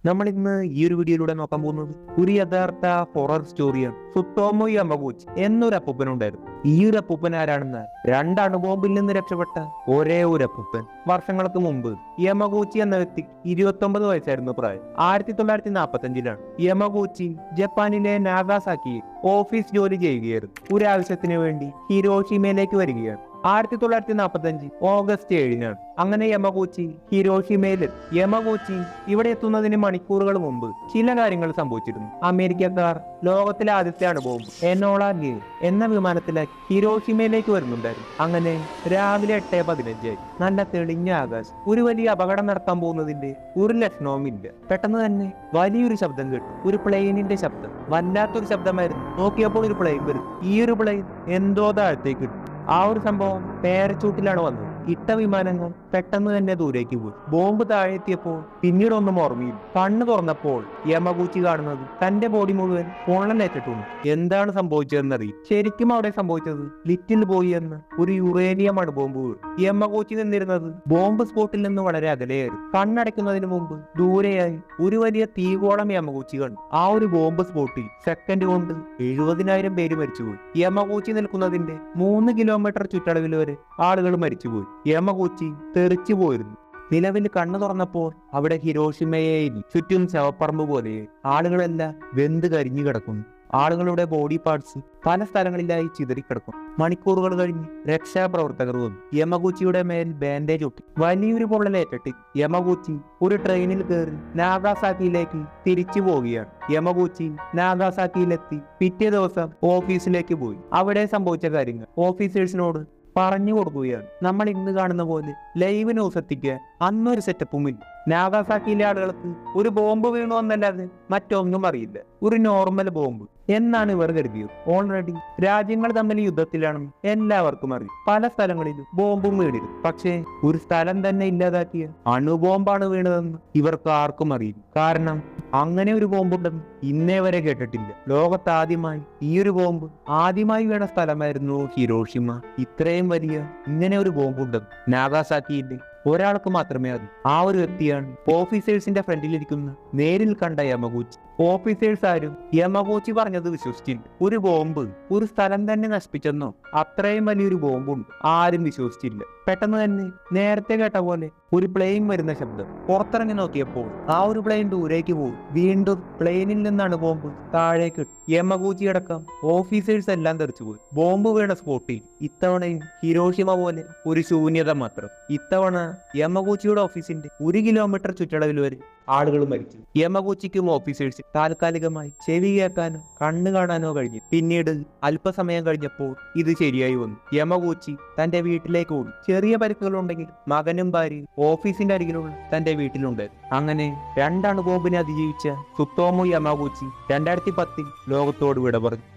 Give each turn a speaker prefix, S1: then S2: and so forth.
S1: നമ്മൾ ഇന്ന് ഈ ഒരു വീഡിയോയിലൂടെ നോക്കാൻ പോകുന്നത് ഒരു യഥാർത്ഥ ഹൊറർ സ്റ്റോറിയാണ്. സുത്തോമോ യമഗൂച്ചി എന്നൊരു അപ്പൂപ്പനുണ്ടായിരുന്നു. ഈ ഒരു അപ്പൂപ്പൻ ആരാണെന്ന്, രണ്ട് അണുബോംബിൽ നിന്ന് രക്ഷപ്പെട്ട ഒരേ ഒരു അപ്പൂപ്പൻ. വർഷങ്ങൾക്ക് മുമ്പ് യമഗൂച്ചി എന്ന വ്യക്തി 29 വയസ്സായിരുന്നു പ്രായം. 1945-ലാണ് യമഗൂച്ചി ജപ്പാനിലെ നാഗാസാക്കിയിൽ ഓഫീസ് ജോലി ചെയ്യുകയായിരുന്നു. ഒരു ആവശ്യത്തിന് വേണ്ടി ഹിരോഷിമയിലേക്ക് വരികയാണ്. 1945 ഓഗസ്റ്റ് 7-നാണ്. അങ്ങനെ യമഗൂച്ചി ഹിരോഷിമയിലെത്തി. യമഗൂച്ചി ഇവിടെ എത്തുന്നതിന് മണിക്കൂറുകൾ മുമ്പ് ചില കാര്യങ്ങൾ സംഭവിച്ചിരുന്നു. അമേരിക്കക്കാർ ലോകത്തിലെ ആദ്യത്തെ അണുബോംബ് എനോള ഗേ എന്ന വിമാനത്തിലാക്കി ഹിരോഷിമയിലേക്ക് വരുന്നുണ്ടായിരുന്നു. അങ്ങനെ രാവിലെ 8:15 നല്ല തെളിഞ്ഞ ആകാശം. ഒരു വലിയ അപകടം നടത്താൻ പോകുന്നതിന്റെ ഒരു ലക്ഷണവുമില്ല. പെട്ടെന്ന് തന്നെ വലിയൊരു ശബ്ദം കേട്ടു. ഒരു പ്ലെയിനിന്റെ ശബ്ദം. വല്ലാത്തൊരു ശബ്ദമായിരുന്നു. നോക്കിയപ്പോൾ ഒരു പ്ലെയിൻ വരും. ഈ ഒരു പ്ലെയിൻ എന്തോ താഴത്തേക്ക് ഇട്ടു. ആ ഒരു സംഭവം പാരച്യൂട്ടിലാണ് വന്നത്. ഇട്ട വിമാനങ്ങൾ പെട്ടെന്ന് തന്നെ ദൂരേക്ക് പോയി. ബോംബ് താഴെ എത്തിയപ്പോൾ പിന്നീട് ഒന്നും ഓർമ്മയില്ല. കണ്ണു തുറന്നപ്പോൾ യമഗൂച്ചി കാണുന്നത് തന്റെ ബോഡി മുഴുവൻ പൊള്ളലേറ്റിട്ടുണ്ട്. എന്താണ് സംഭവിച്ചതെന്നറിയും. ശരിക്കും അവിടെ സംഭവിച്ചത് ലിറ്റിൽ ബോയ് എന്ന ഒരു യുറേനിയം അണുബോംബ് വീണു. യമഗൂച്ചി നിന്നിരുന്നത് ബോംബ് സ്പോട്ടിൽ നിന്ന് വളരെ അകലെയായിരുന്നു. കണ്ണടയ്ക്കുന്നതിന് മുമ്പ് ദൂരെയായി ഒരു വലിയ തീകോളം യമഗൂച്ചി കണ്ടു. ആ ഒരു ബോംബ് സ്പോട്ടിൽ സെക്കൻഡ് കൊണ്ട് 70,000 പേര് മരിച്ചുപോയി. യമഗൂച്ചി നിൽക്കുന്നതിന്റെ 3 കിലോമീറ്റർ ചുറ്റളവിൽ വരെ ആളുകൾ മരിച്ചുപോയി. യമഗൂച്ചി തെറിച്ചു പോയിരുന്നു. നിലവിൽ കണ്ണു തുറന്നപ്പോൾ അവിടെ ഹിരോഷിമയിൽ ചുറ്റും ശവപ്പറമ്പ് പോലെ ആളുകളെല്ലാം വെന്ത് കരിഞ്ഞു കിടക്കുന്നു. ആളുകളുടെ ബോഡി പാർട്സ് പല സ്ഥലങ്ങളിലായി ചിതറിക്കിടക്കും. മണിക്കൂറുകൾ കഴിഞ്ഞ് രക്ഷാപ്രവർത്തകർ വന്നു. യമഗൂച്ചിയുടെ മേൽ ബാൻഡേജ് ഒട്ടി. വലിയൊരു പൊള്ളലേറ്റിട്ട് യമഗൂച്ചി ഒരു ട്രെയിനിൽ കയറി നാഗാസാക്കിയിലേക്ക് തിരിച്ചു പോവുകയാണ്. യമഗൂച്ചി നാഗാസാക്കിയിലെത്തി പിറ്റേ ദിവസം ഓഫീസിലേക്ക് പോയി. അവിടെ സംഭവിച്ച കാര്യങ്ങൾ ഓഫീസേഴ്സിനോട് പറഞ്ഞു കൊടുക്കുകയാണ്. നമ്മൾ ഇന്ന് കാണുന്ന പോലെ ലൈവ് ന്യൂസ് എത്തിക്കുക അന്നൊരു സെറ്റപ്പും ഇല്ല. നാഗാസാക്കിയിലെ ആളുകൾക്ക് ഒരു ബോംബ് വീണു എന്നല്ലാതെ മറ്റൊന്നും അറിയില്ല. ഒരു നോർമൽ ബോംബ് എന്നാണ് ഇവർ കരുതിയത്. ഓൾറെഡി രാജ്യങ്ങൾ തമ്മിൽ യുദ്ധത്തിലാണെന്ന് എല്ലാവർക്കും അറിയും. പല സ്ഥലങ്ങളിലും ബോംബും വീണിരുന്നു. പക്ഷേ ഒരു സ്ഥലം തന്നെ ഇല്ലാതാക്കിയ അണുബോംബാണ് വീണതെന്ന് ഇവർക്ക് ആർക്കും അറിയില്ല. കാരണം അങ്ങനെ ഒരു ബോംബുണ്ടെന്ന് ഇന്നേ വരെ കേട്ടിട്ടില്ല. ലോകത്താദ്യമായി ഈ ഒരു ബോംബ് ആദ്യമായി വീണ സ്ഥലമായിരുന്നു ഹിരോഷിമ. ഇത്രയും വലിയ ഇങ്ങനെ ഒരു ബോംബുണ്ടെന്ന് നാഗാസാക്കിയിലെ ഒരാൾക്ക് മാത്രമേ അറിയൂ. ആ ഒരു വ്യക്തിയാണ് ഓഫീസേഴ്സിന്റെ ഫ്രണ്ടിലിരിക്കുന്ന നേരിൽ കണ്ട യമഗൂച്ചി. ഓഫീസേഴ്സ് ആരും യമഗൂച്ചി പറഞ്ഞത് വിശ്വസിച്ചില്ല. ഒരു ബോംബ് ഒരു സ്ഥലം തന്നെ നശിപ്പിച്ചെന്നോ, അത്രയും വലിയൊരു ബോംബുണ്ട്, ആരും വിശ്വസിച്ചില്ല. പെട്ടെന്ന് തന്നെ നേരത്തെ കേട്ട പോലെ ഒരു പ്ലെയിൻ വരുന്ന ശബ്ദം. പുറത്തിറങ്ങി നോക്കിയപ്പോൾ ആ ഒരു പ്ലെയിൻ ദൂരേക്ക് പോയി. വീണ്ടും പ്ലെയിനിൽ നിന്നാണ് ബോംബ് താഴേക്ക്. യമഗൂച്ചി അടക്കം ഓഫീസേഴ്സ് എല്ലാം തെറിച്ചുപോയി. ബോംബ് വീണ സ്പോട്ടിൽ ഇത്തവണയും ഹിരോഷിമ പോലെ ഒരു ശൂന്യത മാത്രം. ഇത്തവണ യമഗൂച്ചിയുടെ ഓഫീസിന്റെ 1 കിലോമീറ്റർ ചുറ്റളവിൽ വരെ ആളുകൾ മരിച്ചു. യമഗൂച്ചിക്കും ഓഫീസേഴ്സ് താൽക്കാലികമായി ചെവി കേൾക്കാനോ കണ്ണു കാണാനോ കഴിഞ്ഞു. പിന്നീട് അല്പസമയം കഴിഞ്ഞപ്പോൾ ഇത് ശരിയായി വന്നു. യമഗൂച്ചി തന്റെ വീട്ടിലേക്ക് ഓടി. ചെറിയ പരിക്കുകളുണ്ടെങ്കിൽ മകനും ഭാര്യയും ഓഫീസിന്റെ അരികിലുള്ള തന്റെ വീട്ടിലുണ്ടായിരുന്നു. അങ്ങനെ 2 അണുബോംബിനെ അതിജീവിച്ച സുത്തോമോ യമഗൂച്ചി 2010 ലോകത്തോട് വിട പറഞ്ഞു.